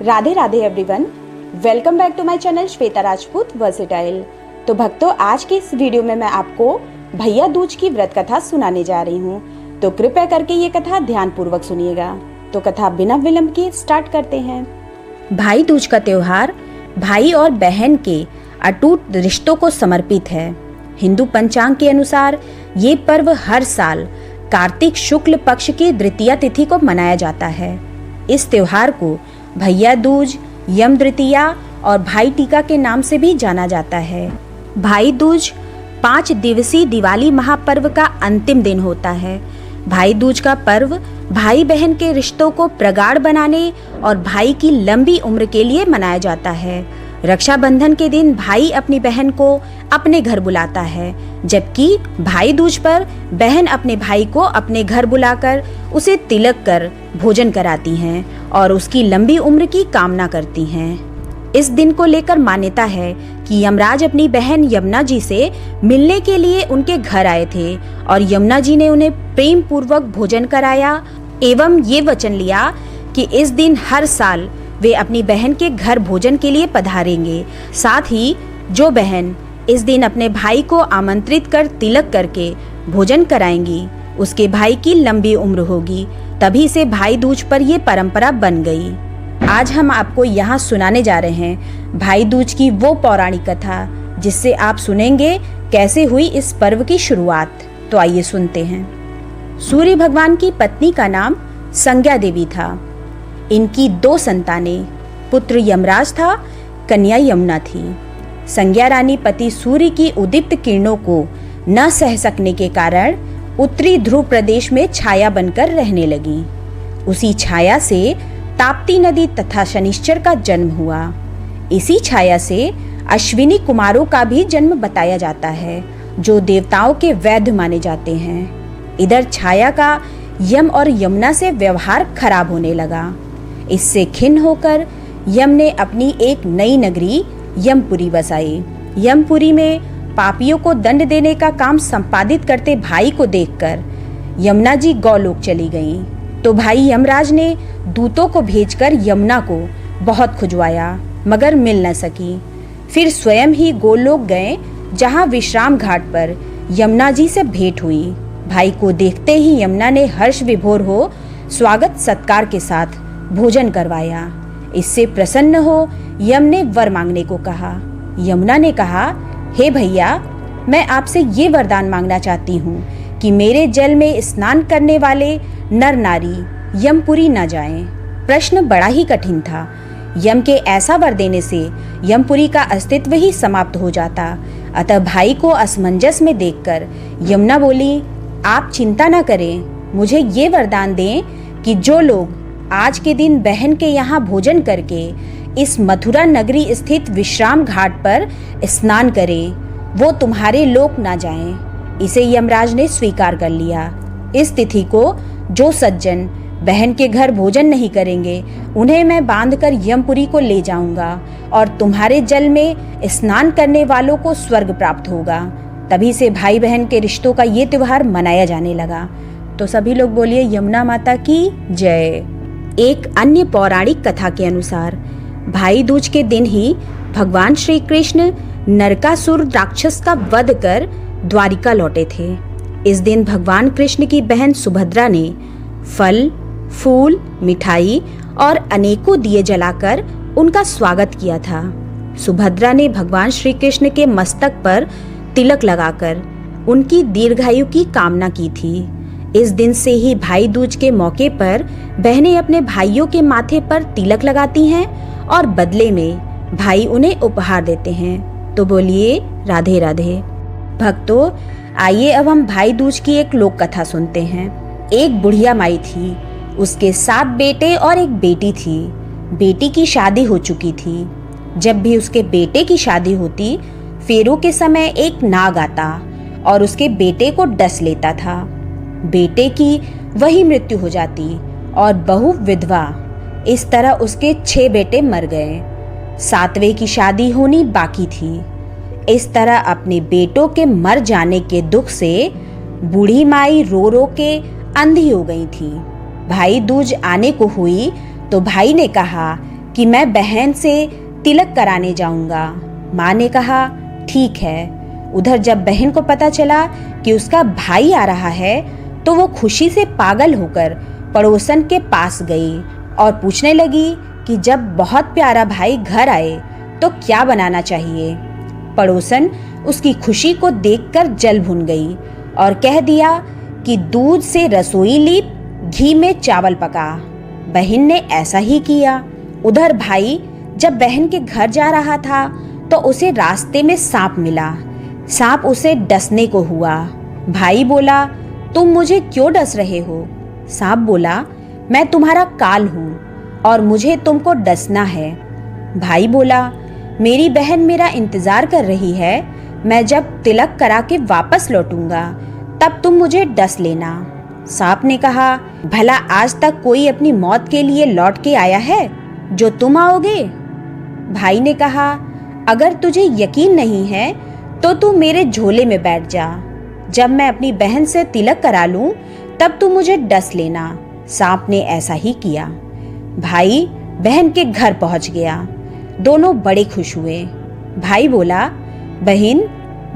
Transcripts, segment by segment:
Radhe Radhe everyone, welcome back to my channel Shweta Rajput versatile. तो भक्तों, आज के इस वीडियो में मैं आपको भैया दूज की व्रत कथा सुनाने जा रही हूँ। तो कृपया करके ये कथा ध्यान पूर्वक सुनिएगा। तो कथा बिना विलंब के स्टार्ट करते हैं। भाई दूज का त्योहार भाई और बहन के अटूट रिश्तों को समर्पित है। हिंदू पंचांग के अनुसार ये पर्व हर साल कार्तिक शुक्ल पक्ष की द्वितीया तिथि को मनाया जाता है। इस त्योहार को भैया दूज, यम द्वितीया और भाई टीका के नाम से भी जाना जाता है। भाई दूज 5 दिवसीय दिवाली महापर्व का अंतिम दिन होता है। भाई दूज का पर्व भाई बहन के रिश्तों को प्रगाढ़ बनाने और भाई की लंबी उम्र के लिए मनाया जाता है। रक्षाबंधन के दिन भाई अपनी बहन को अपने घर बुलाता है, जबकि भाई दूज पर बहन अपने भाई को अपने घर बुलाकर उसे तिलक कर भोजन कराती हैं और उसकी लंबी उम्र की कामना करती हैं। इस दिन को लेकर मान्यता है कि यमराज अपनी बहन यमुना जी से मिलने के लिए उनके घर आए थे और यमुना जी ने उन्हें प्रेम पूर्वक भोजन कराया एवं ये वचन लिया कि इस दिन हर साल वे अपनी बहन के घर भोजन के लिए पधारेंगे। साथ ही जो बहन इस दिन अपने भाई को आमंत्रित कर तिलक करके भोजन कराएंगी, उसके भाई की लंबी उम्र होगी। तभी से भाई दूज पर यह परंपरा बन गई। आज हम आपको यहाँ सुनाने जा रहे हैं भाई दूज की वो पौराणिक कथा जिससे आप सुनेंगे कैसे हुई इस पर्व की शुरुआत। तो आइए सुनते हैं। सूर्य भगवान की पत्नी का नाम संज्ञा देवी था। इनकी 2 संतानें, पुत्र यमराज था, कन्या यमुना थी। संज्ञा रानी पति सूर्य की उदीप्त किरणों को न सह सकने के कारण उत्तरी ध्रुव प्रदेश में छाया बनकर रहने लगी। उसी छाया से ताप्ती नदी तथा शनिश्चर का जन्म हुआ। इसी छाया से अश्विनी कुमारों का भी जन्म बताया जाता है, जो देवताओं के वैद्य माने जाते हैं। इधर छाया का यम और यमुना से व्यवहार खराब होने लगा। इससे खिन्न होकर यम ने अपनी एक नई नगरी यमपुरी बसाई। यमपुरी में पापियों को दंड देने का काम संपादित करते भाई को देखकर यमुना जी गौलोक चली गईं। तो भाई यमराज ने दूतों को भेजकर यमुना को बहुत खुजवाया, मगर मिल न सकी। फिर स्वयं ही गोलोक गए, जहां विश्राम घाट पर यमुना जी से भेंट हुई। भाई को देखते ही यमुना ने हर्ष विभोर हो स्वागत सत्कार के साथ भोजन करवाया। इससे प्रसन्न हो यम ने वर मांगने को कहा। यमुना ने कहा, हे भैया, मैं आपसे ये वरदान मांगना चाहती हूँ कि मेरे जल में स्नान करने वाले नर नारी यमपुरी न जाएं। प्रश्न बड़ा ही कठिन था। यम के ऐसा वर देने से यमपुरी का अस्तित्व ही समाप्त हो जाता। अतः भाई को असमंजस में देखकर यमुना बोली, आप चिंता न करें, मुझे ये वरदान दें कि जो लोग आज के दिन बहन के यहाँ भोजन करके इस मथुरा नगरी स्थित विश्राम घाट पर स्नान करें, वो तुम्हारे लोक ना जाएं। इसे यमराज ने स्वीकार कर लिया। इस तिथि को जो सज्जन बहन के घर भोजन नहीं करेंगे, उन्हें मैं बांधकर यमपुरी को ले जाऊंगा और तुम्हारे जल में स्नान करने वालों को स्वर्ग प्राप्त होगा। तभी से भाई बहन के रिश्तों का ये त्योहार मनाया जाने लगा। तो सभी लोग बोलिए यमुना माता की जय। एक अन्य पौराणिक कथा के अनुसार भाई दूज के दिन ही भगवान श्री कृष्ण नरकासुर राक्षस का वध कर द्वारिका लौटे थे। इस दिन भगवान कृष्ण की बहन सुभद्रा ने फल, फूल, मिठाई और अनेकों दिए जलाकर उनका स्वागत किया था। सुभद्रा ने भगवान श्री कृष्ण के मस्तक पर तिलक लगाकर उनकी दीर्घायु की कामना की थी। इस दिन से ही भाई दूज के मौके पर बहनें अपने भाइयों के माथे पर तिलक लगाती हैं और बदले में भाई उन्हें उपहार देते हैं। तो बोलिए राधे राधे। भक्तों, आइए अब हम भाई दूज की एक लोक कथा सुनते हैं। एक बुढ़िया माई थी, उसके 7 बेटे और एक बेटी थी। बेटी की शादी हो चुकी थी। जब भी उसके बेटे की शादी होती, फेरों के समय एक नाग आता और उसके बेटे को डस लेता था। बेटे की वही मृत्यु हो जाती और बहू विधवा। इस तरह उसके 6 बेटे मर गए। 7वें की शादी होनी बाकी थी। इस तरह अपने बेटों के मर जाने के दुख से बूढ़ी माई रो रो के अंधी हो गई थी। भाई दूज आने को हुई तो भाई ने कहा कि मैं बहन से तिलक कराने जाऊंगा। माँ ने कहा ठीक है। उधर जब बहन को पता चला कि उसका भाई आ रहा है तो वो खुशी से पागल होकर पड़ोसन के पास गई और पूछने लगी कि जब बहुत प्यारा भाई घर आए तो क्या बनाना चाहिए। पड़ोसन उसकी खुशी को देखकर जल भुन गई और कह दिया कि दूध से रसोई लीप, घी में चावल पका। बहन ने ऐसा ही किया। उधर भाई जब बहन के घर जा रहा था तो उसे रास्ते में सांप मिला। सांप उसे डसने को हुआ। भाई बोला, तुम मुझे क्यों डस रहे हो? सांप बोला, मैं तुम्हारा काल हूँ और मुझे तुमको डसना है। भाई बोला, मेरी बहन मेरा इंतजार कर रही है, मैं जब तिलक करा के वापस लौटूंगा तब तुम मुझे डस लेना। सांप ने कहा, भला आज तक कोई अपनी मौत के लिए लौट के आया है जो तुम आओगे? भाई ने कहा, अगर तुझे यकीन नहीं है तो तू मेरे झोले में बैठ जा। जब मैं अपनी बहन से तिलक करा लूं तब तू मुझे डस लेना। सांप ने ऐसा ही किया। भाई बहन के घर पहुंच गया। दोनों बड़े खुश हुए। भाई बोला, बहन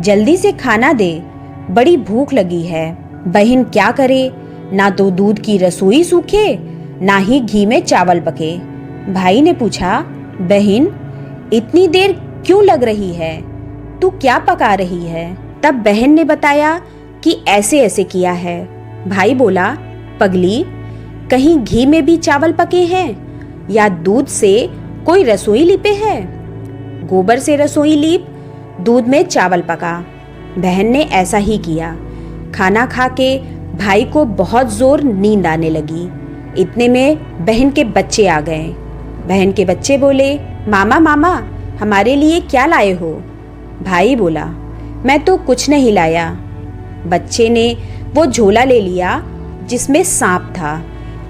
जल्दी से खाना दे, बड़ी भूख लगी है। बहन क्या करे, ना तो दूध की रसोई सूखे ना ही घी में चावल पके। भाई ने पूछा, बहन इतनी देर क्यों लग रही है, तू क्या पका रही है? तब बहन ने बताया कि ऐसे ऐसे किया है। भाई बोला, पगली कहीं घी में भी चावल पके हैं या दूध से कोई रसोई लीपे है? गोबर से रसोई लीप, दूध में चावल पका। बहन ने ऐसा ही किया। खाना खा के भाई को बहुत जोर नींद आने लगी। इतने में बहन के बच्चे आ गए। बहन के बच्चे बोले, मामा मामा हमारे लिए क्या लाए हो? भाई बोला, मैं तो कुछ नहीं लाया। बच्चे ने वो झोला ले लिया जिसमें सांप था।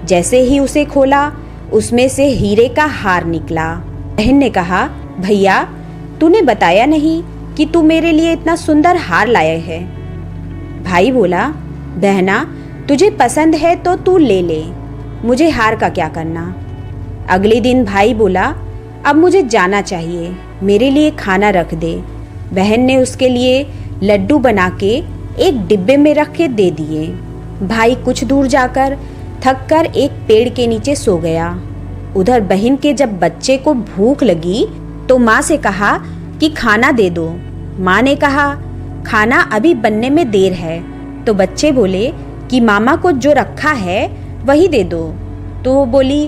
जैसे ही उसे खोला उसमें से हीरे का हार निकला। बहन ने कहा, भैया तूने बताया नहीं कि तू मेरे लिए इतना सुंदर हार लाए है। भाई बोला, बहना तुझे पसंद है तो तू ले ले, मुझे हार का क्या करना। अगले दिन भाई बोला, अब मुझे जाना चाहिए, मेरे लिए खाना रख दे। बहन ने उसके लिए लड्डू बना के एक डिब्बे में रख के दे दिए। भाई कुछ दूर जाकर थक कर एक पेड़ के नीचे सो गया। उधर बहन के जब बच्चे को भूख लगी तो माँ से कहा कि खाना दे दो। माँ ने कहा, खाना अभी बनने में देर है। तो बच्चे बोले कि मामा को जो रखा है वही दे दो। तो वो बोली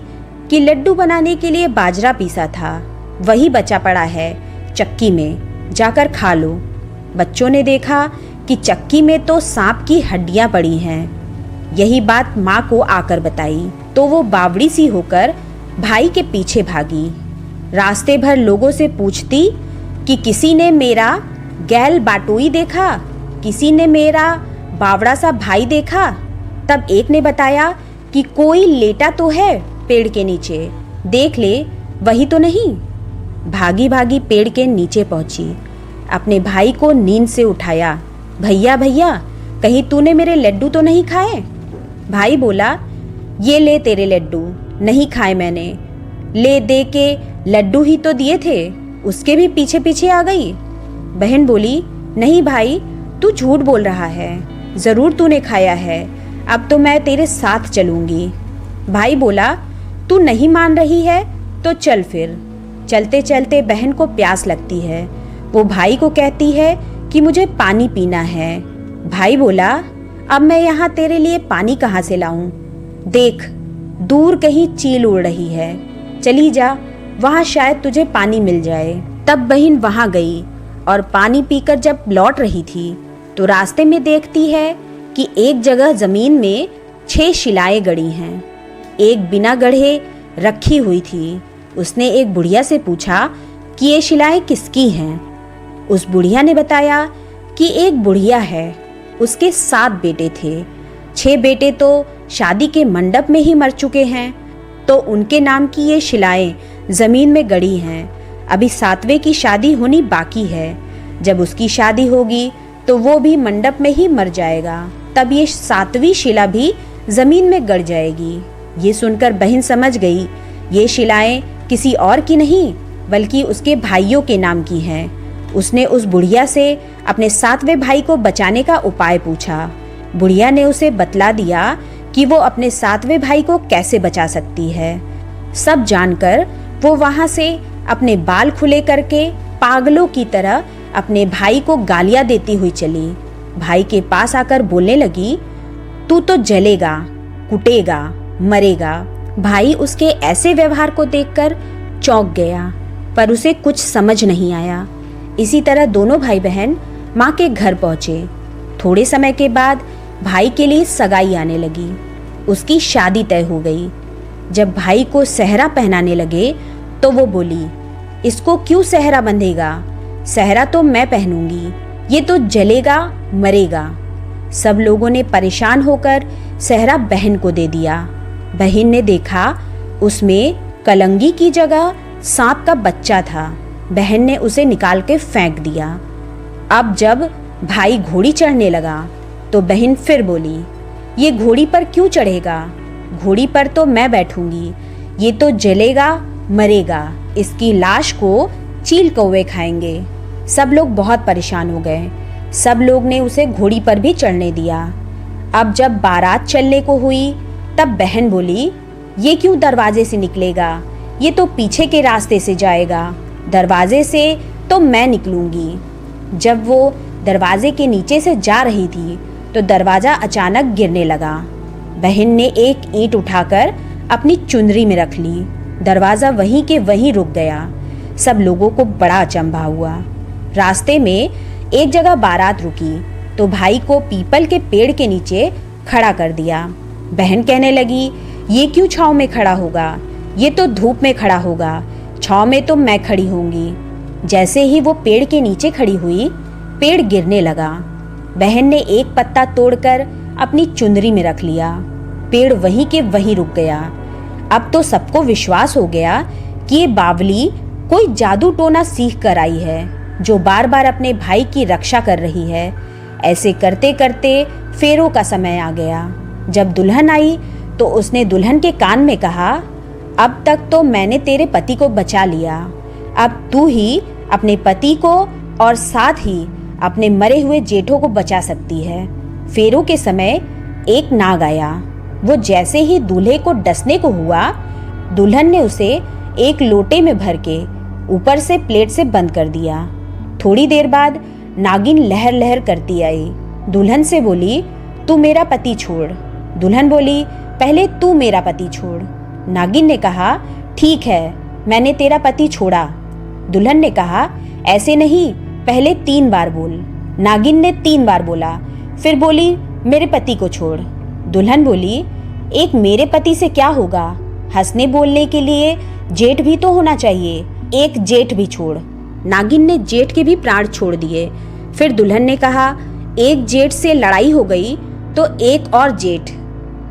कि लड्डू बनाने के लिए बाजरा पीसा था, वही बचा पड़ा है चक्की में, जाकर खा लो। बच्चों ने देखा कि चक्की में तो सांप की हड्डियां पड़ी हैं। यही बात माँ को आकर बताई तो वो बावड़ी सी होकर भाई के पीछे भागी। रास्ते भर लोगों से पूछती कि किसी ने मेरा गैल बाटोई देखा, किसी ने मेरा बावड़ा सा भाई देखा। तब एक ने बताया कि कोई लेटा तो है पेड़ के नीचे, देख ले वही तो नहीं। भागी भागी पेड़ के नीचे पहुंची, अपने भाई को नींद से उठाया। भैया भैया कहीं तूने मेरे लड्डू तो नहीं खाए? भाई बोला, ये ले तेरे लड्डू, नहीं खाए मैंने। ले दे के लड्डू ही तो दिए थे, उसके भी पीछे पीछे आ गई। बहन बोली, नहीं भाई तू झूठ बोल रहा है, ज़रूर तूने खाया है, अब तो मैं तेरे साथ चलूँगी। भाई बोला, तू नहीं मान रही है तो चल फिर। चलते चलते बहन को प्यास लगती है। वो भाई को कहती है कि मुझे पानी पीना है। भाई बोला, अब मैं यहाँ तेरे लिए पानी कहाँ से लाऊं? देख दूर कहीं चील उड़ रही है, चली जा, वहाँ शायद तुझे पानी मिल जाए। तब बहन वहाँ गई और पानी पीकर जब लौट रही थी तो रास्ते में देखती है कि एक जगह जमीन में 6 शिलाएं गड़ी हैं। एक बिना गढ़े रखी हुई थी। उसने एक बुढ़िया से पूछा कि ये शिलाएं किसकी हैं? उस बुढ़िया ने बताया कि एक बुढ़िया है, उसके 7 बेटे थे। 6 बेटे तो शादी के मंडप में ही मर चुके हैं, तो उनके नाम की ये शिलाएं जमीन में गड़ी हैं। अभी 7वें की शादी होनी बाकी है। जब उसकी शादी होगी तो वो भी मंडप में ही मर जाएगा, तब ये 7वीं शिला भी जमीन में गड़ जाएगी। ये सुनकर बहन समझ गई ये शिलाएं किसी और की नहीं बल्कि उसके भाइयों के नाम की है। उसने उस बुढ़िया से अपने 7वें भाई को बचाने का उपाय पूछा। बुढ़िया ने उसे बतला दिया कि वो अपने 7वें भाई को कैसे बचा सकती है। सब जानकर वो वहां से अपने बाल खुले करके पागलों की तरह अपने भाई को गालियां देती हुई चली। भाई के पास आकर बोलने लगी, तू तो जलेगा, कुटेगा, मरेगा। भाई उसके ऐसे व्यवहार को देखकर चौंक गया, पर उसे कुछ समझ नहीं आया। इसी तरह दोनों भाई बहन माँ के घर पहुंचे। थोड़े समय के बाद भाई के लिए सगाई आने लगी। उसकी शादी तय हो गई। जब भाई को सेहरा पहनाने लगे तो वो बोली, इसको क्यों सेहरा बंधेगा? सेहरा तो मैं पहनूंगी, ये तो जलेगा, मरेगा। सब लोगों ने परेशान होकर सेहरा बहन को दे दिया। बहन ने देखा उसमें कलंगी की जगह सांप का बच्चा था। बहन ने उसे निकाल के फेंक दिया। अब जब भाई घोड़ी चढ़ने लगा तो बहन फिर बोली, ये घोड़ी पर क्यों चढ़ेगा? घोड़ी पर तो मैं बैठूंगी, ये तो जलेगा, मरेगा। इसकी लाश को चील कौवे खाएंगे। सब लोग बहुत परेशान हो गए। सब लोग ने उसे घोड़ी पर भी चढ़ने दिया। अब जब बारात चलने को हुई तब बहन बोली, ये क्यों दरवाजे से निकलेगा? ये तो पीछे के रास्ते से जाएगा। दरवाजे से तो मैं निकलूंगी। जब वो दरवाजे के नीचे से जा रही थी तो दरवाजा अचानक गिरने लगा। बहन ने एक ईंट उठाकर अपनी चुनरी में रख ली। दरवाजा वहीं के वहीं रुक गया। सब लोगों को बड़ा अचंभा हुआ। रास्ते में एक जगह बारात रुकी तो भाई को पीपल के पेड़ के नीचे खड़ा कर दिया। बहन कहने लगी, ये क्यों छांव में खड़ा होगा? ये तो धूप में खड़ा होगा। छांव में तो मैं खड़ी होंगी। जैसे ही वो पेड़ के नीचे खड़ी हुई, पेड़ गिरने लगा। बहन ने एक पत्ता तोड़कर अपनी चुनरी में रख लिया। पेड़ वहीं के वहीं रुक गया। अब तो सबको विश्वास हो गया कि ये बावली कोई जादू टोना सीख कर आई है, जो बार बार अपने भाई की रक्षा कर रही है। ऐसे करते करते फेरों का समय आ गया। जब दुल्हन आई तो उसने दुल्हन के कान में कहा, अब तक तो मैंने तेरे पति को बचा लिया, अब तू ही अपने पति को और साथ ही अपने मरे हुए जेठों को बचा सकती है। फेरों के समय एक नाग आया। वो जैसे ही दूल्हे को डसने को हुआ, दुल्हन ने उसे एक लोटे में भर के ऊपर से प्लेट से बंद कर दिया। थोड़ी देर बाद नागिन लहर लहर करती आई। दुल्हन से बोली, तू मेरा पति छोड़। दुल्हन बोली, पहले तू मेरा पति छोड़। नागिन ने कहा, ठीक है, मैंने तेरा पति छोड़ा। दुल्हन ने कहा, ऐसे नहीं, पहले 3 बार बोल। नागिन ने 3 बार बोला, फिर बोली, मेरे पति को छोड़। दुल्हन बोली, एक मेरे पति से क्या होगा? हंसने बोलने के लिए जेठ भी तो होना चाहिए, एक जेठ भी छोड़। नागिन ने जेठ के भी प्राण छोड़ दिए। फिर दुल्हन ने कहा, एक जेठ से लड़ाई हो गई तो एक और जेठ,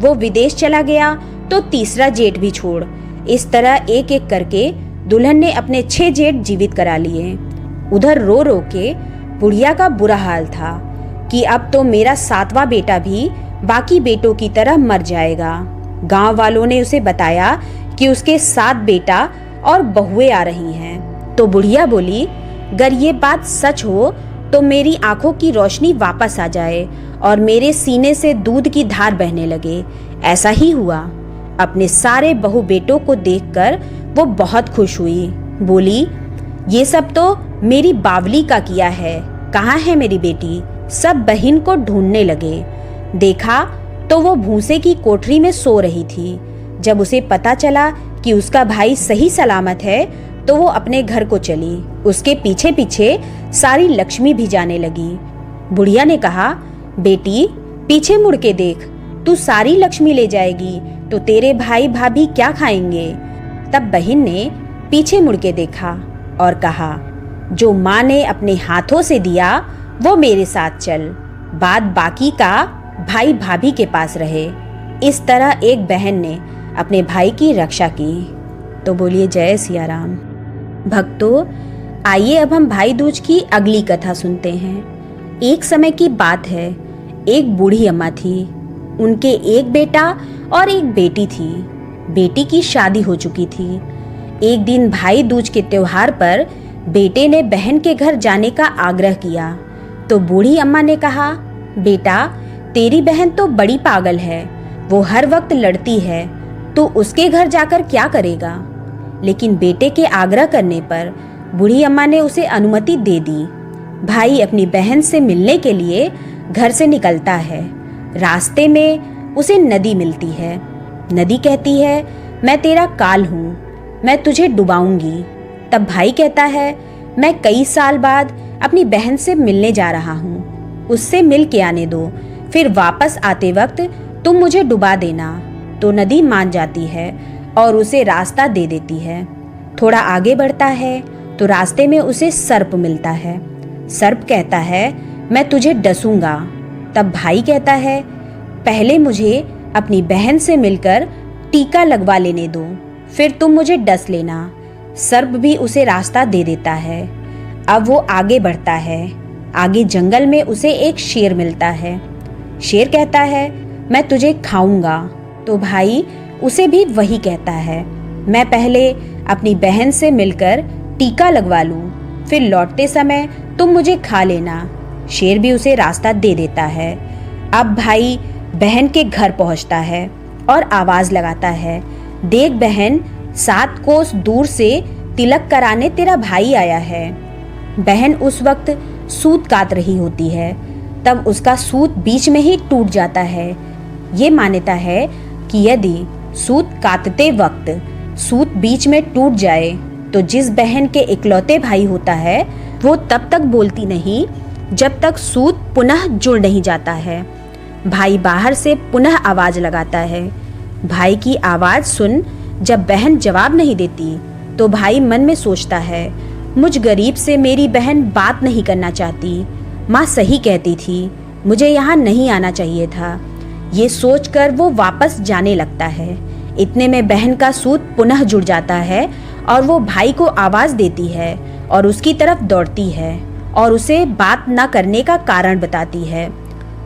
वो विदेश चला गया तो तीसरा जेठ भी छोड़। इस तरह एक एक करके दुल्हन ने अपने 6 जेठ जीवित करा लिए। उधर रो रो के बुढ़िया का बुरा हाल था कि अब तो मेरा 7वां बेटा भी बाकी बेटों की तरह मर जाएगा। गांव वालों ने उसे बताया कि उसके 7 बेटा और बहुएं आ रही हैं। तो बुढ़िया बोली, अगर ये बात सच हो तो मेरी आंखों की रोशनी वापस आ जाए और मेरे सीने से दूध की धार बहने लगे। ऐसा ही हुआ। अपने सारे बहू बेटों को देखकर वो बहुत खुश हुई। बोली, ये सब तो मेरी बावली का किया है, कहाँ है मेरी बेटी? सब बहन को ढूंढने लगे। देखा तो वो भूसे की कोठरी में सो रही थी। जब उसे पता चला कि उसका भाई सही सलामत है तो वो अपने घर को चली। उसके पीछे पीछे सारी लक्ष्मी भी जाने लगी। बुढ़िया ने कहा, बेटी पीछे मुड़ के देख, तू सारी लक्ष्मी ले जाएगी तो तेरे भाई भाभी क्या खाएंगे? तब बहन ने पीछे मुड़ के देखा और कहा, जो माँ ने अपने हाथों से दिया वो मेरे साथ चल, बात बाकी का भाई भाभी के पास रहे। इस तरह एक बहन ने अपने भाई की रक्षा की। तो बोलिए जय सिया राम। भक्तों, आइए अब हम भाई दूज की अगली कथा सुनते हैं। एक समय की बात है, एक बूढ़ी अम्मा थी। उनके एक बेटा और एक बेटी थी। बेटी की शादी हो चुकी थी। एक दिन भाई दूज के त्योहार पर बेटे ने बहन के घर जाने का आग्रह किया तो बूढ़ी अम्मा ने कहा, बेटा तेरी बहन तो बड़ी पागल है, वो हर वक्त लड़ती है, तो उसके घर जाकर क्या करेगा। लेकिन बेटे के आग्रह करने पर बूढ़ी अम्मा ने उसे अनुमति दे दी। भाई अपनी बहन से मिलने के लिए घर से निकलता है। रास्ते में उसे नदी मिलती है। नदी कहती है, मैं तेरा काल हूँ, मैं तुझे डुबाऊंगी। तब भाई कहता है, मैं कई साल बाद अपनी बहन से मिलने जा रहा हूँ, उससे मिल के आने दो, फिर वापस आते वक्त तुम मुझे डुबा देना। तो नदी मान जाती है और उसे रास्ता दे देती है। थोड़ा आगे बढ़ता है तो रास्ते में उसे सर्प मिलता है। सर्प कहता है, मैं तुझे डसूंगा। तब भाई कहता है, पहले मुझे अपनी बहन से मिलकर टीका लगवा लेने दो, फिर तुम मुझे डस लेना। सर्प भी उसे रास्ता दे देता है। अब वो आगे बढ़ता है। आगे जंगल में उसे एक शेर मिलता है। शेर कहता है, मैं तुझे खाऊंगा। तो भाई उसे भी वही कहता है, मैं पहले अपनी बहन से मिलकर टीका लगवा लूं, फिर लौटते समय तुम मुझे खा लेना। शेर भी उसे रास्ता दे देता है। अब भाई बहन के घर पहुंचता है और आवाज लगाता है, देख बहन, 7 कोस दूर से तिलक कराने तेरा भाई आया है। बहन उस वक्त सूत काट रही होती है। तब उसका सूत बीच में ही टूट जाता है। ये मान्यता है कि यदि सूत काटते वक्त सूत बीच में टूट जाए तो जिस बहन के इकलौते भाई होता है वो तब तक बोलती नहीं जब तक सूत पुनः जुड़ नहीं जाता है। भाई बाहर से पुनः आवाज लगाता है। भाई की आवाज सुन जब बहन जवाब नहीं देती तो भाई मन में सोचता है, मुझ गरीब से मेरी बहन बात नहीं करना चाहती। माँ सही कहती थी, मुझे यहाँ नहीं आना चाहिए था। ये सोचकर वो वापस जाने लगता है। इतने में बहन का सूत पुनः जुड़ जाता है और वो भाई को आवाज देती है और उसकी तरफ दौड़ती है और उसे बात न करने का कारण बताती है।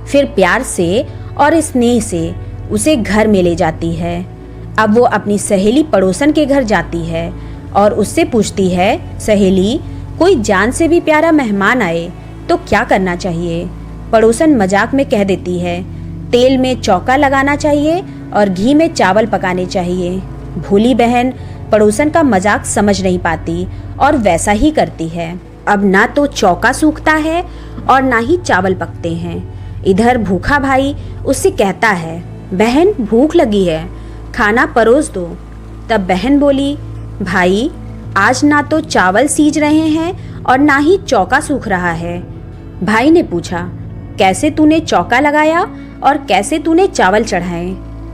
फिर प्यार से और स्नेह से उसे घर में ले जाती है। अब वो अपनी सहेली पड़ोसन के घर जाती है और उससे पूछती है, सहेली, कोई जान से भी प्यारा मेहमान आए तो क्या करना चाहिए। पड़ोसन मजाक में कह देती है, तेल में चौका लगाना चाहिए और घी में चावल पकाने चाहिए। भोली बहन पड़ोसन का मजाक समझ नहीं पाती और वैसा ही करती है। अब ना तो चौका सूखता है और ना ही चावल पकते हैं। इधर भूखा भाई उससे कहता है, बहन भूख लगी है, खाना परोस दो। तब बहन बोली, भाई आज ना तो चावल सीज रहे हैं और ना ही चौका सूख रहा है। भाई ने पूछा, कैसे तूने चौका लगाया और कैसे तूने चावल चढ़ाए।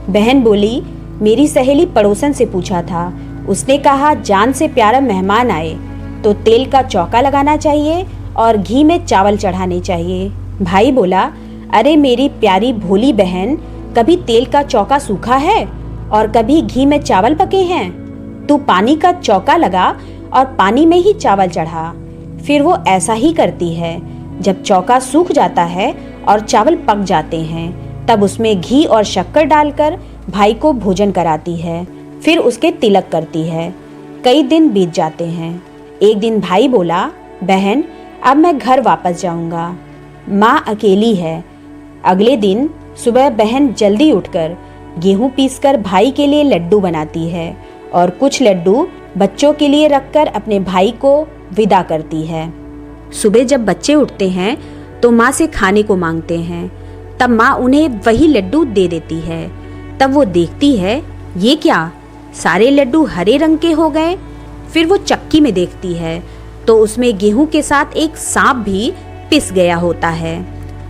बहन बोली, मेरी सहेली पड़ोसन से पूछा था, उसने कहा जान से प्यारा मेहमान आए तो तेल का चौका लगाना चाहिए और घी में चावल चढ़ाने चाहिए। भाई बोला, अरे मेरी प्यारी भोली बहन, कभी तेल का चौका सूखा है और कभी घी में चावल पके हैं। तू पानी का चौका लगा और पानी में ही चावल चढ़ा। फिर वो ऐसा ही करती है। जब चौका सूख जाता है और चावल पक जाते हैं तब उसमें घी और शक्कर डालकर भाई को भोजन कराती है। फिर उसके तिलक करती है। कई दिन बीत जाते हैं। एक दिन भाई बोला, बहन अब मैं घर वापस जाऊंगा, माँ अकेली है। अगले दिन सुबह बहन जल्दी उठकर गेहूं पीसकर भाई के लिए लड्डू बनाती है और कुछ लड्डू बच्चों के लिए रखकर अपने भाई को विदा करती है। सुबह जब बच्चे उठते हैं तो माँ से खाने को मांगते हैं। तब माँ उन्हें वही लड्डू दे देती है। तब वो देखती है, ये क्या, सारे लड्डू हरे रंग के हो गए। फिर वो चक्की में देखती है तो उसमें गेहूं के साथ एक सांप भी पिस गया होता है।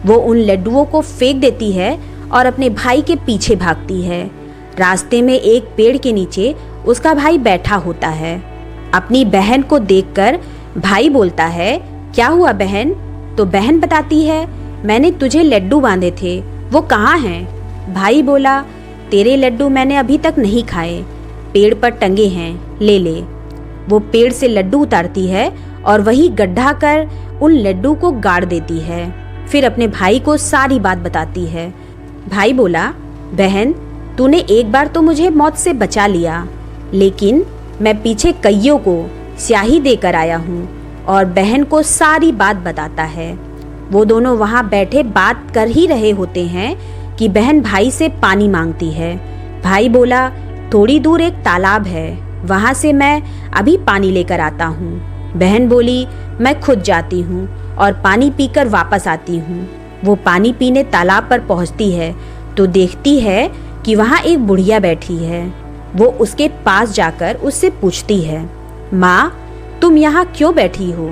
वो उन लड्डुओं को फेंक देती है और अपने भाई के पीछे भागती है। रास्ते में एक पेड़ के नीचे उसका भाई बैठा होता है। अपनी बहन को देखकर भाई बोलता है, क्या हुआ बहन। तो बहन बताती है, मैंने तुझे लड्डू बांधे थे, वो कहाँ हैं। भाई बोला, तेरे लड्डू मैंने अभी तक नहीं खाए, पेड़ पर टंगे हैं, ले ले। वो पेड़ से लड्डू उतारती है और वही गड्ढा कर उन लड्डू को गाड़ देती है। फिर अपने भाई को सारी बात बताती है। भाई बोला, बहन तूने एक बार तो मुझे मौत से बचा लिया, लेकिन मैं पीछे कईयों को स्याही देकर आया हूँ और बहन को सारी बात बताता है। वो दोनों वहाँ बैठे बात कर ही रहे होते हैं कि बहन भाई से पानी मांगती है। भाई बोला, थोड़ी दूर एक तालाब है, वहाँ से मैं अभी पानी लेकर आता हूँ। बहन बोली, मैं खुद जाती हूँ और पानी पीकर वापस आती हूँ। वो पानी पीने तालाब पर पहुँचती है तो देखती है कि वहाँ एक बुढ़िया बैठी है। वो उसके पास जाकर उससे पूछती है, माँ, तुम यहाँ क्यों बैठी हो?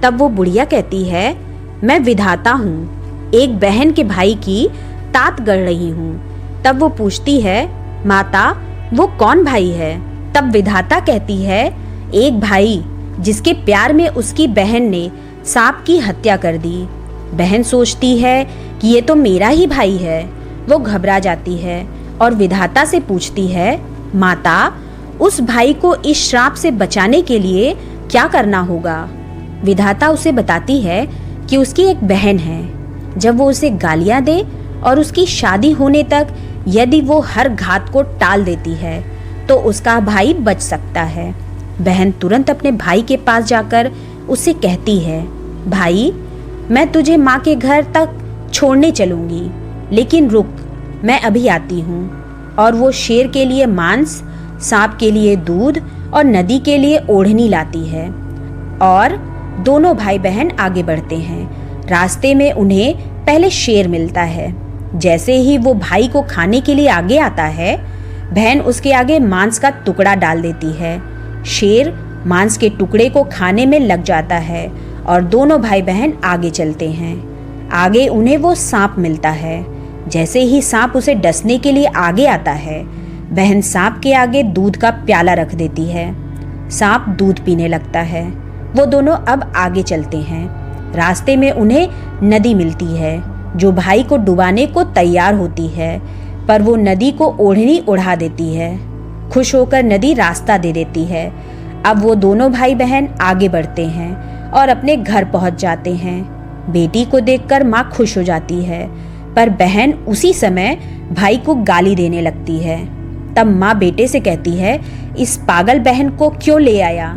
तब वो बुढ़िया कहती है, मैं विधाता हूँ, एक बहन के भाई की तात गढ़ रही हूँ। तब वो पूछती है, माता, वो कौन भाई है? तब विधाता कहती है, एक भाई जिसके प्यार में उसकी बहन ने सांप की हत्या कर दी। बहन सोचती है कि ये तो मेरा ही भाई है। वो घबरा जाती है और विधाता से पूछती है, माता, उस भाई को इस श्राप से बचाने के लिए क्या करना होगा? विधाता उसे बताती है कि उसकी एक बहन है। जब वो उसे गालियां दे और उसकी शादी होने तक यदि वो हर घात को टाल देती है तो उसका भाई बच सकता है। बहन तुरंत अपने भाई के पास जाकर उससे कहती है, भाई, मैं तुझे माँ के घर तक छोड़ने चलूंगी, लेकिन रुक, मैं अभी आती हूँ। और वो शेर के लिए मांस, सांप के लिए दूध और नदी के लिए ओढ़नी लाती है और दोनों भाई बहन आगे बढ़ते हैं। रास्ते में उन्हें पहले शेर मिलता है। जैसे ही वो भाई को खाने के लिए आगे आता है, बहन उसके आगे मांस का टुकड़ा डाल देती है। शेर मांस के टुकड़े को खाने में लग जाता है और दोनों भाई बहन आगे चलते हैं। आगे उन्हें वो सांप मिलता है। जैसे ही सांप उसे डसने के लिए आगे आता है, बहन सांप के आगे दूध का प्याला रख देती है। सांप दूध पीने लगता है। वो दोनों अब आगे चलते हैं। रास्ते में उन्हें नदी मिलती है जो भाई को डुबाने को तैयार होती है, पर वो नदी को ओढ़नी उड़ा देती है। खुश होकर नदी रास्ता दे देती है। अब वो दोनों भाई बहन आगे बढ़ते हैं और अपने घर पहुंच जाते हैं। बेटी को देखकर माँ खुश हो जाती है, पर बहन उसी समय भाई को गाली देने लगती है। तब माँ बेटे से कहती है, इस पागल बहन को क्यों ले आया?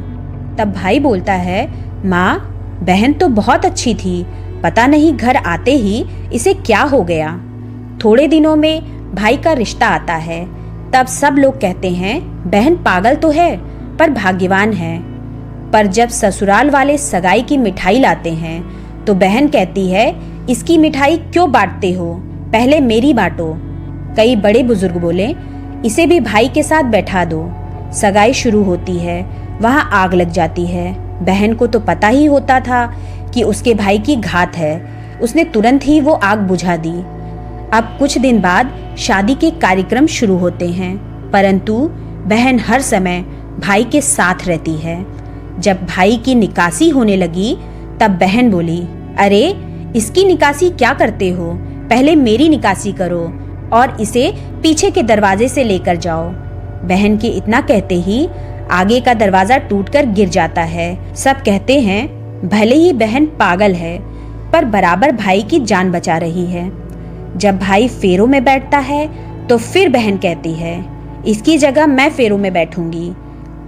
तब भाई बोलता है, माँ, बहन तो बहुत अच्छी थी, पता नहीं घर आते ही इसे क्या हो गया। थोड़े दिनों में भाई का रिश्ता आता है। तब सब लोग कहते हैं, बहन पागल तो है पर भाग्यवान है। पर जब ससुराल वाले सगाई की मिठाई लाते हैं तो बहन कहती है, इसकी मिठाई क्यों बांटते हो, पहले मेरी बांटो। कई बड़े बुजुर्ग बोले, इसे भी भाई के साथ बैठा दो। सगाई शुरू होती है। वहाँ आग लग जाती है। बहन को तो पता ही होता था कि उसके भाई की घात है। उसने तुरंत ही वो आग बुझा दी। अब कुछ दिन बाद शादी के कार्यक्रम शुरू होते हैं, परंतु बहन हर समय भाई के साथ रहती है। जब भाई की निकासी होने लगी तब बहन बोली, अरे इसकी निकासी क्या करते हो, पहले मेरी निकासी करो और इसे पीछे के दरवाजे से लेकर जाओ। बहन के इतना कहते ही आगे का दरवाजा टूटकर गिर जाता है। सब कहते हैं, भले ही बहन पागल है पर बराबर भाई की जान बचा रही है। जब भाई फेरों में बैठता है तो फिर बहन कहती है, इसकी जगह मैं फेरों में बैठूंगी।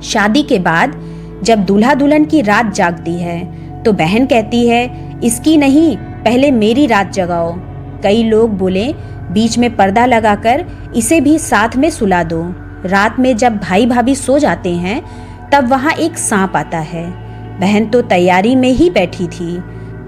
शादी के बाद जब दूल्हा दुल्हन की रात जागती है तो बहन कहती है, इसकी नहीं, पहले मेरी रात जगाओ। कई लोग बोले, बीच में पर्दा लगाकर इसे भी साथ में सुला दो। रात में जब भाई भाभी सो जाते हैं तब वहाँ एक सांप आता है। बहन तो तैयारी में ही बैठी थी।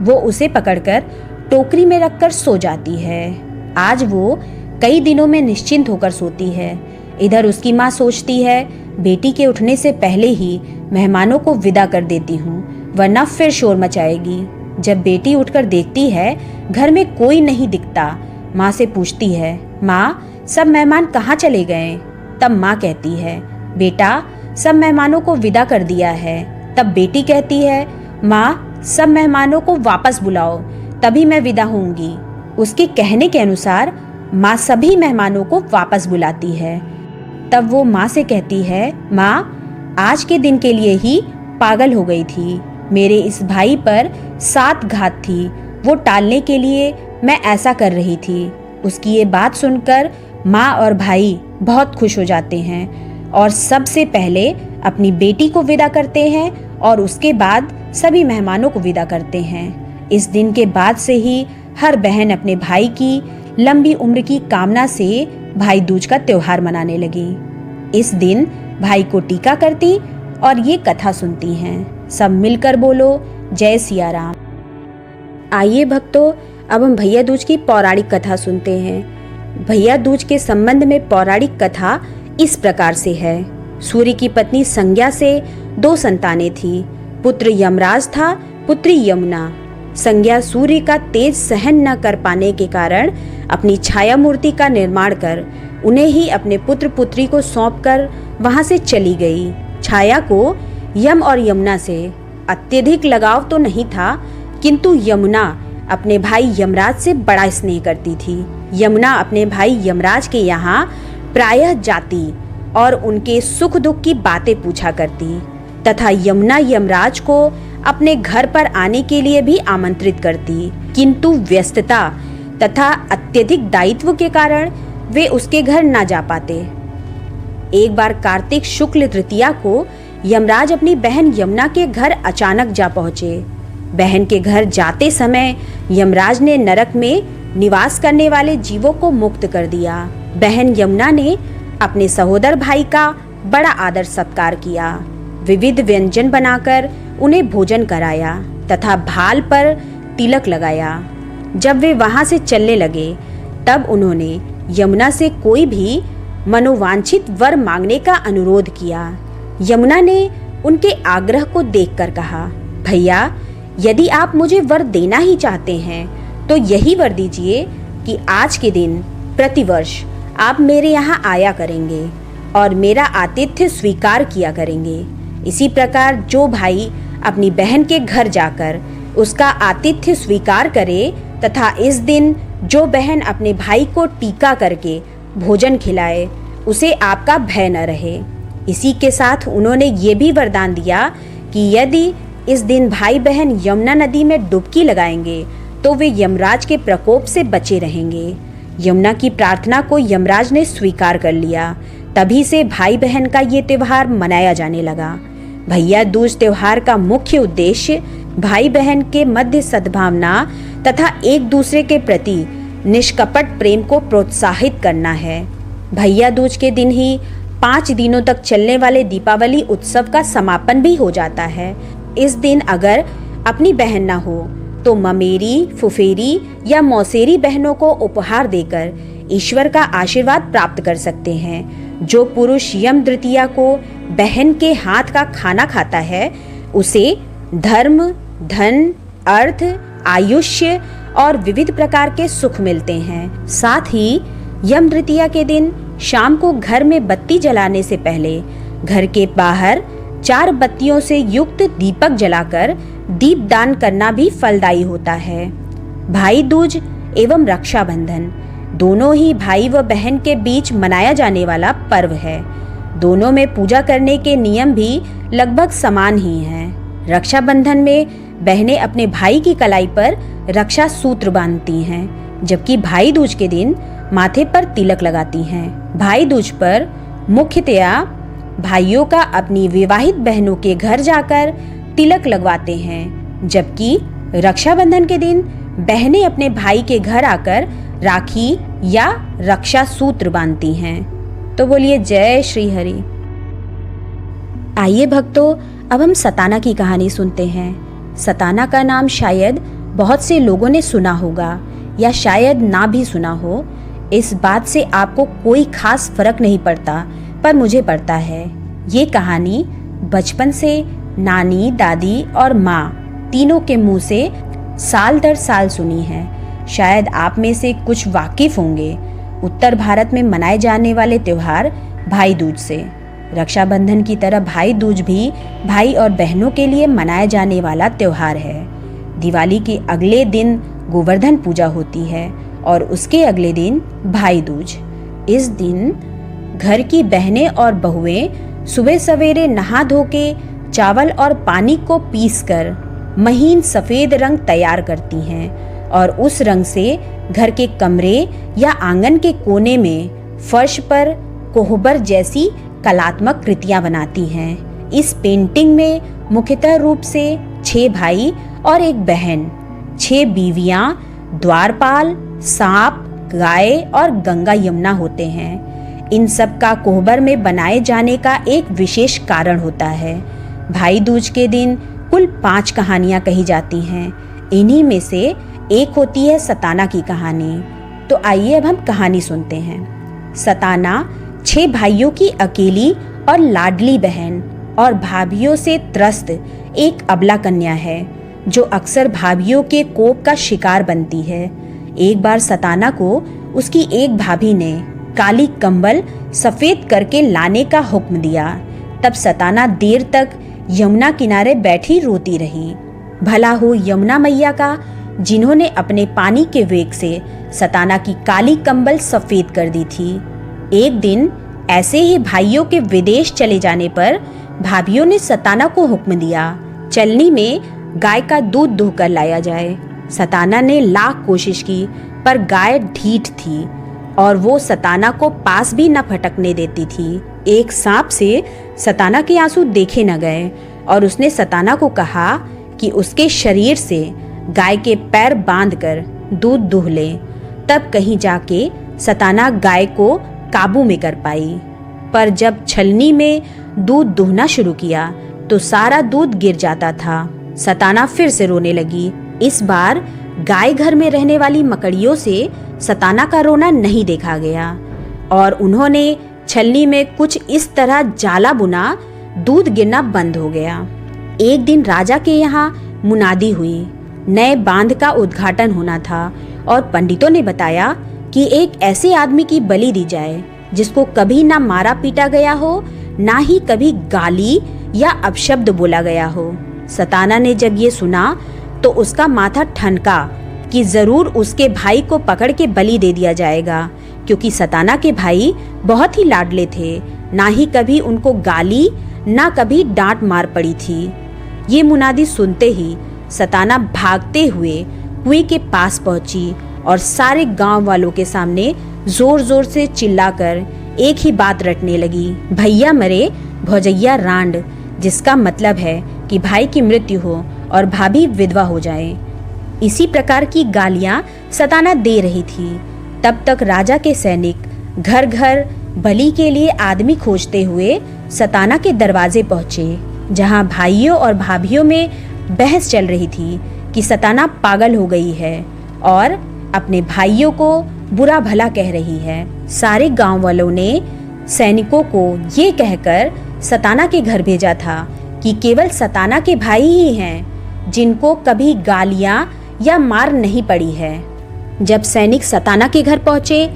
वो उसे पकड़कर टोकरी में रखकर सो जाती है। आज वो कई दिनों में निश्चिंत होकर सोती है। इधर उसकी माँ सोचती है, बेटी के उठने से पहले ही मेहमानों को विदा कर देती हूँ, वरना फिर शोर मचाएगी। जब बेटी उठकर देखती है घर में कोई नहीं दिखता, माँ से पूछती है, माँ, सब मेहमान कहाँ चले गए? तब माँ कहती है, बेटा, सब मेहमानों को विदा कर दिया है। तब बेटी कहती है, माँ, सब मेहमानों को वापस बुलाओ, तभी मैं विदा होंगी। उसके कहने के अनुसार माँ सभी मेहमानों को वापस बुलाती है। तब वो माँ से कहती है, माँ, आज के दिन के लिए ही पागल हो गई थी। मेरे इस भाई पर 7 घात थी, वो टालने के लिए मैं ऐसा कर रही थी। उसकी ये बात सुनकर माँ और भाई बहुत खुश हो जाते हैं और सबसे पहले अपनी बेटी को विदा करते हैं और उसके बाद सभी मेहमानों को विदा करते हैं। इस दिन के बाद से ही हर बहन अपने भाई की लंबी उम्र की कामना से भाई दूज का त्योहार मनाने लगी। इस दिन भाई को टीका करती और ये कथा सुनती हैं। सब मिलकर बोलो जय सिया राम। आइए भक्तों, अब हम भैया दूज की पौराणिक कथा सुनते हैं। भैया दूज के संबंध में पौराणिक कथा इस प्रकार से है। सूर्य की पत्नी संज्ञा से 2 संतानें थी। पुत्र यमराज था, पुत्री यमुना। संज्ञा सूर्य का तेज सहन न कर पाने के कारण अपनी छाया मूर्ति का निर्माण कर उन्हें ही अपने पुत्र पुत्री को सौंपकर वहां से चली गई। छाया को यम और यमुना से अत्यधिक लगाव तो नहीं था, किंतु यमुना अपने भाई यमराज से बड़ा स्नेह करती थी। यमुना अपने भाई यमराज के यहाँ प्रायः जाती और उनके सुख दुख की बातें पूछा करती तथा यमुना यमराज को अपने घर पर आने के लिए भी आमंत्रित करती, किंतु व्यस्तता तथा अत्यधिक दायित्व के कारण वे उसके घर न जा पाते। एक बार कार्तिक शुक्ल तृतीया को यमराज अपनी बहन यमुना के घर अचानक जा पहुंचे। बहन के घर जाते समय यमराज ने नरक में निवास करने वाले जीवों को मुक्त कर दिया। बहन यमुना ने अपने सहोदर भाई का बड़ा आदर सत्कार किया। विविध व्यंजन बनाकर उन्हें भोजन कराया तथा भाल पर तिलक लगाया। जब वे वहां से चलने लगे तब उन्होंने यमुना से कोई भी मनोवांछित वर मांगने का अनुरोध किया। यमुना ने उनके आग्रह को देखकर कहा, भैया, यदि आप मुझे वर देना ही चाहते हैं तो यही वर दीजिए कि आज के दिन प्रतिवर्ष आप मेरे यहाँ आया करेंगे और मेरा आतिथ्य स्वीकार किया करेंगे। इसी प्रकार जो भाई अपनी बहन के घर जाकर उसका आतिथ्य स्वीकार करे तथा इस दिन जो बहन अपने भाई को टीका करके भोजन खिलाए, उसे आपका भय न रहे। इसी के साथ उन्होंने ये भी वरदान दिया कि यदि इस दिन भाई बहन यमुना नदी में डुबकी लगाएंगे तो वे यमराज के प्रकोप से बचे रहेंगे। यमुना की प्रार्थना को यमराज ने स्वीकार कर लिया। तभी से भाई बहन का ये त्योहार मनाया जाने लगा। भैया दूज त्योहार का मुख्य उद्देश्य भाई बहन के मध्य सद्भावना तथा एक दूसरे के प्रति निष्कपट प्रेम को प्रोत्साहित करना है। भैया दूज के दिन ही 5 दिनों तक चलने वाले दीपावली उत्सव का समापन भी हो जाता है। इस दिन अगर अपनी बहन ना हो तो ममेरी, फुफेरी या मौसेरी बहनों को उपहार देकर ईश्वर का आशीर्वाद प्राप्त कर सकते हैं। जो पुरुष यम द्वितीया को बहन के हाथ का खाना खाता है उसे धर्म, धन, अर्थ, आयुष्य और विविध प्रकार के सुख मिलते हैं। साथ ही यम द्वितीया के दिन शाम को घर में बत्ती जलाने से पहले घर के बाहर 4 बत्तियों से युक्त दीपक जलाकर दीपदान करना भी फलदायी होता है। भाई दूज एवं रक्षाबंधन दोनों ही भाई व बहन के बीच मनाया जाने वाला पर्व है। दोनों में पूजा करने के नियम भी लगभग समान ही हैं। रक्षाबंधन में बहनें अपने भाई की कलाई पर रक्षा सूत्र बांधती हैं, जबकि भाई दूज के दिन माथे पर तिलक लगाती हैं। भाई दूज पर मुख्यतया भाइयों का अपनी विवाहित बहनों के घर जाकर तिलक लगवाते हैं, जबकि रक्षाबंधन के दिन बहनें अपने भाई के घर आकर राखी या रक्षा सूत्र बांधती हैं। तो बोलिए जय श्री हरि। आइए भक्तों, अब हम सताना की कहानी सुनते हैं। सताना का नाम शायद बहुत से लोगों ने सुना होगा या शायद ना भी सुना हो। इस बात से आपको कोई खास फर्क नहीं पड़ता, पर मुझे पड़ता है। ये कहानी बचपन से नानी, दादी और माँ तीनों के मुंह से साल दर साल सुनी है। शायद आप में से कुछ वाकिफ होंगे उत्तर भारत में मनाए जाने वाले त्योहार भाई दूज से। रक्षाबंधन की तरह भाई दूज भी भाई और बहनों के लिए मनाया जाने वाला त्योहार है। दिवाली के अगले दिन गोवर्धन पूजा होती है और उसके अगले दिन भाई दूज। इस दिन घर की बहनें और बहुएं सुबह सवेरे नहा धो के चावल और पानी को पीसकर महीन सफेद रंग तैयार करती हैं और उस रंग से घर के कमरे या आंगन के कोने में फर्श पर कोहबर जैसी कलात्मक कृतियां बनाती हैं। इस पेंटिंग में मुख्यतः रूप से 6 भाई और एक बहन, 6 बीवियां, द्वारपाल, सांप, गाय और गंगा यमुना होते हैं। इन सब का कोहबर में बनाए जाने का एक विशेष कारण होता है। भाई दूज के दिन कुल 5 कहानियां कही जाती हैं। इन्हीं में से एक होती है सताना की कहानी। तो आइए अब हम कहानी सुनते हैं। सताना 6 भाइयों की अकेली और लाडली बहन और भाभियों से त्रस्त एक अबला कन्या है जो अक्सर भाभियों के कोप का शिकार बनती है। एक बार सताना को उसकी एक भाभी ने काली कंबल सफेद करके लाने का हुक्म दिया। तब सताना देर तक यमुना किनारे बैठी रोती रही। भला हो यमुना मैया का, जिन्होंने अपने पानी के वेग से सताना की काली कंबल सफेद कर दी थी। एक दिन ऐसे ही भाइयों के विदेश चले जाने पर भाभियों ने सताना को हुक्म दिया, चलनी में गाय का दूध दुहकर लाया जाए। सताना ने लाख कोशिश की पर गाय ढीठ थी और वो सताना को पास भी न फटकने देती थी। एक सांप से सताना के आंसू देखे न गए और उसने सताना को कहा कि उसके शरीर से गाय के पैर बांधकर दूध दुह ले। तब कहीं जाके सताना गाय को काबू में कर पाई। पर जब छलनी में दूध दुहना शुरू किया तो सारा दूध गिर जाता था। सताना फिर से रोने लगी। इस बार गाय घर में रहने वाली मकड़ियों से सताना का रोना नहीं देखा गया और उन्होंने छलनी में कुछ इस तरह जाला बुना, दूध गिरना बंद हो गया। एक दिन राजा के यहाँ मुनादी हुई। नए बांध का उद्घाटन होना था और पंडितों ने बताया कि एक ऐसे आदमी की बलि दी जाए जिसको कभी ना मारा पीटा गया हो, ना ही कभी गाली या अपशब्द बोला गया हो। सताना ने जब ये सुना तो उसका माथा ठनका कि जरूर उसके भाई को पकड़ के बलि दे दिया जाएगा, क्योंकि सताना के भाई बहुत ही लाडले थे। ना ही कभी उनको गाली ना कभी डांट मार पड़ी थी। ये मुनादी सुनते ही सताना भागते हुए कुएं के पास पहुंची और सारे गांव वालों के सामने जोर जोर से चिल्लाकर एक ही बात रटने लगी, भैया मरे भौजैया रांड, जिसका मतलब है कि भाई की मृत्यु हो और भाभी विधवा हो जाए। इसी प्रकार की गालियां सताना दे रही थी। तब तक राजा के सैनिक घर घर बलि के लिए आदमी खोजते हुए सताना के दरवाजे पहुंचे, जहां भाइयों और भाभियों में बहस चल रही थी कि सताना पागल हो गई है और अपने भाइयों को बुरा भला कह रही है। सारे गांव वालों ने सैनिकों को ये कहकर सताना के घर भेजा था कि केवल सताना के भाई ही हैं जिनको कभी गालियां या मार नहीं पड़ी है। जब सैनिक सताना के घर पहुंचे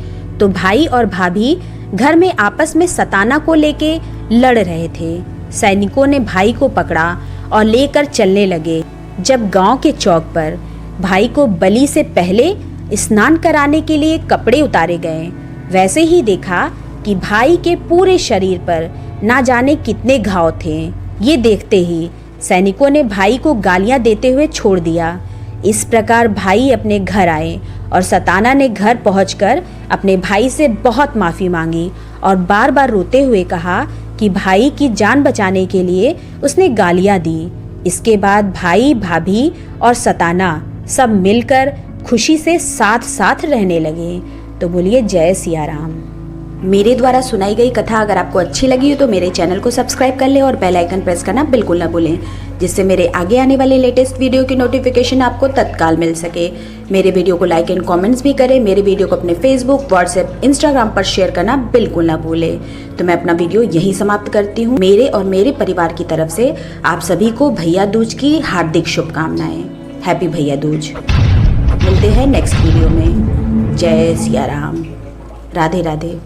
तो भाई और भाभी घर में आपस में सताना को लेके लड़ रहे थे। सैनिकों ने भाई को पकड़ा और लेकर चलने लगे। जब गांव के चौक पर भाई को बलि से पहले स्नान कराने के लिए कपड़े उतारे गए, वैसे ही देखा कि भाई के पूरे शरीर पर ना जाने कितने घाव थे। ये देखते ही सैनिकों ने भाई को गालियां देते हुए छोड़ दिया। इस प्रकार भाई अपने घर आए और सताना ने घर पहुंचकर अपने भाई से बहुत माफ़ी मांगी और बार बार रोते हुए कहा कि भाई की जान बचाने के लिए उसने गालियां दी। इसके बाद भाई, भाभी और सताना सब मिलकर खुशी से साथ साथ रहने लगे। तो बोलिए जय सिया राम। मेरे द्वारा सुनाई गई कथा अगर आपको अच्छी लगी हो तो मेरे चैनल को सब्सक्राइब कर ले और बेल आइकन प्रेस करना बिल्कुल ना भूलें, जिससे मेरे आगे आने वाले लेटेस्ट वीडियो की नोटिफिकेशन आपको तत्काल मिल सके। मेरे वीडियो को लाइक एंड कमेंट्स भी करें। मेरे वीडियो को अपने फेसबुक, व्हाट्सएप, इंस्टाग्राम पर शेयर करना बिल्कुल ना भूलें। तो मैं अपना वीडियो यहीं समाप्त करती हूँ। मेरे और मेरे परिवार की तरफ से आप सभी को भैया दूज की हार्दिक शुभकामनाएं। हैप्पी भैया दूज। मिलते हैं नेक्स्ट वीडियो में। जय सिया राम। राधे राधे।